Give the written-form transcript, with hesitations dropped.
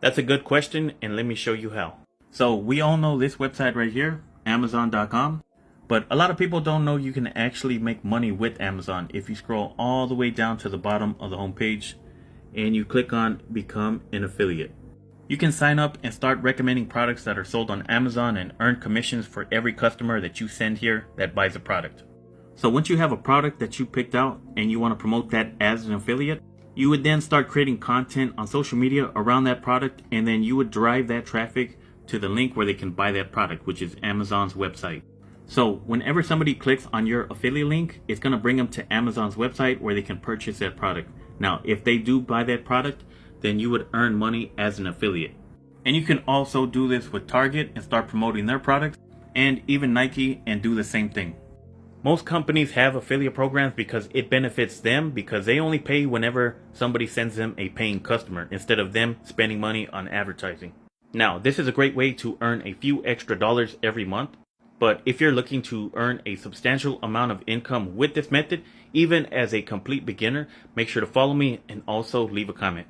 That's a good question, and let me show you how. So we all know this website right here, Amazon.com, but a lot of people don't know you can actually make money with Amazon. If you scroll all the way down to the bottom of the homepage and you click on Become an Affiliate, you can sign up and start recommending products that are sold on Amazon and earn commissions for every customer that you send here that buys a product. So once you have a product that you picked out and you want to promote that as an affiliate, you would then start creating content on social media around that product, and then you would drive that traffic to the link where they can buy that product, which is Amazon's website. So whenever somebody clicks on your affiliate link, it's going to bring them to Amazon's website where they can purchase that product. Now, if they do buy that product, then you would earn money as an affiliate. And you can also do this with Target and start promoting their products, and even Nike, and do the same thing. Most companies have affiliate programs because it benefits them, because they only pay whenever somebody sends them a paying customer instead of them spending money on advertising. Now, this is a great way to earn a few extra dollars every month, but if you're looking to earn a substantial amount of income with this method, even as a complete beginner, make sure to follow me and also leave a comment.